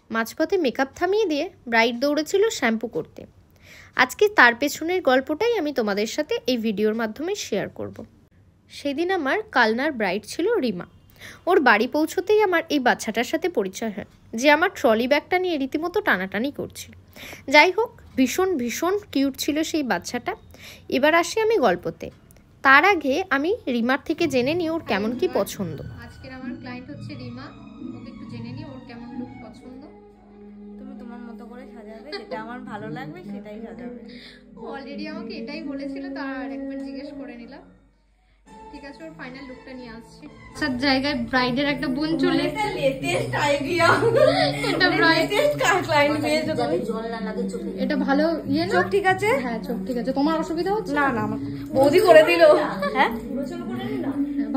মাঝপথে মেকআপ থামিয়ে দিয়ে ব্রাইড দৌড়েছিল শ্যাম্পু করতে। আজকে তার পেছনের গল্পটাই আমি তোমাদের সাথে এই ভিডিওর মাধ্যমে শেয়ার করব। সেদিন আমার কালনার ব্রাইড ছিল রিমা। ওর বাড়ি পৌঁছতেই আমার এই বাচ্চাটার সাথে পরিচয় হয়, যে আমার ট্রলি ব্যাগটা নিয়ে রীতিমতো টানাটানি করছিল। যাই হোক, ভীষণ ভীষণ কিউট ছিল সেই বাচ্চাটা। এবার আসি আমি গল্পতে। তার আগে আমি রিমার থেকে জেনে নিই ওর কেমন কি পছন্দ। আজকের আমার ক্লায়েন্ট হচ্ছে রিমা। ওকে একটু জেনে নিই ওর কেমন লুক পছন্দ। তুমি তোমার মতো করে সাজাবে, যেটা আমার ভালো লাগবে সেটাই সাজাবে। অলরেডি আমাকে এটাই বলেছিল, তার আরেকবার জিজ্ঞেস করে নিলাম। ঠিক আছে, ওর ফাইনাল লুকটা নিয়ে আসছি। সব জায়গায় ব্রাইডের একটা বোন চলে এসেছে। লেটেস্ট আইডিয়া, এটা লেটেস্ট ক্লায়েন্ট পেয়েছো তুমি। জল না লাগে চোখে। এটা ভালো ইয়ে না? চোখ ঠিক আছে? হ্যাঁ, চোখ ঠিক আছে। তোমার অসুবিধা হচ্ছে? না না, আমার বৌদি করে দিল। হ্যাঁ,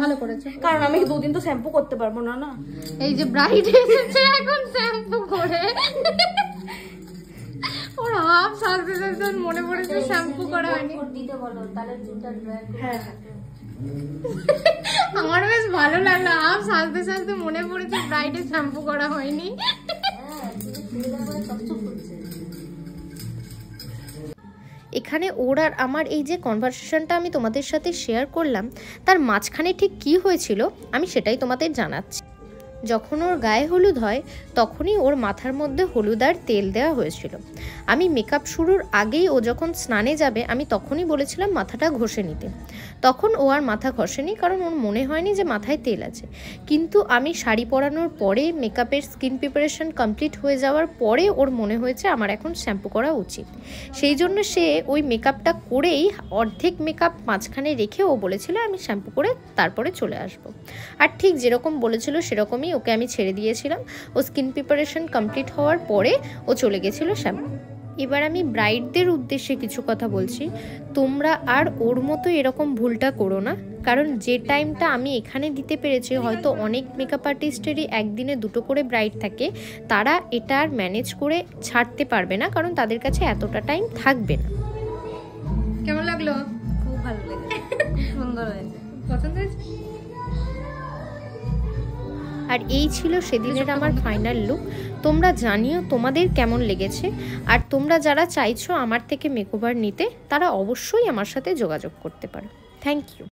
ভালো করেছো, কারণ আমি দুদিন তো শ্যাম্পু করতে পারবো না। না, এই যে ব্রাইড এসেছে এখন শ্যাম্পু করে। ওর হাফ সাজতে সাজতে মনে পড়েছে শ্যাম্পু করা হয়নি। দিতে বলো, তাহলে চুলটা ড্রাই। হ্যাঁ, আমার বেশ ভালো লাগলো। হাফ সাজতে সাজতে মনে পড়েছে ব্রাইডে শ্যাম্পু করা হয়নি। এখানে ওর আর আমার এই যে কনভারসেশনটা আমি তোমাদের সাথে শেয়ার করলাম, তার মাঝখানে ঠিক কি হয়েছিল আমি সেটাই তোমাদের জানাচ্ছি। যখন ওর গায়ে হলুদ হয় তখনই ওর মাথার মধ্যে হলুদ আর তেল দেওয়া হয়েছিল। আমি মেকআপ শুরুর আগেই ও যখন স্নানে যাবে আমি তখনই বলেছিলাম মাথাটা ঘষে নিতে। তখন ও আর মাথা ঘষেনি, কারণ ওর মনে হয়নি যে মাথায় তেল আছে। কিন্তু আমি শাড়ি পরানোর পরে মেকআপের স্কিন প্রিপারেশন কমপ্লিট হয়ে যাওয়ার পরে ওর মনে হয়েছে আমার এখন শ্যাম্পু করা উচিত। সেই জন্য সে ওই মেকআপটা করেই অর্ধেক মেকআপ মাঝখানে রেখে ও বলেছিল আমি শ্যাম্পু করে তারপরে চলে আসব। আর ঠিক যেরকম বলেছিল সেরকমই ওকে আমি ছেড়ে দিয়েছিলাম। ও স্কিন প্রিপারেশন কমপ্লিট হওয়ার পরে ও চলে গেছিলো শ্যাম্পু। এবার আমি ব্রাইডদের উদ্দেশ্যে কিছু কথা বলছি। তোমরা আর ওর মতো এরকম ভুলটা করো না, কারণ যে টাইমটা আমি এখানে দিতে পেরেছি, হয়তো অনেক মেকআপ আর্টিস্টেরই একদিনে দুটো করে ব্রাইড থাকে, তারা এটা আর ম্যানেজ করে ছাড়তে পারবে না, কারণ তাদের কাছে এতটা টাইম থাকবে না। কেমন লাগলো? খুব ভালো লেগেছে, সুন্দর হয়েছে, পছন্দ হয়েছে। আর এই ছিল সেদিনের আমার ফাইনাল লুক। তোমরা জানিও তোমাদের কেমন লেগেছে। আর তোমরা যারা চাইছো আমার থেকে মেকওভার নিতে, তারা অবশ্যই আমার সাথে যোগাযোগ করতে পারো। Thank you.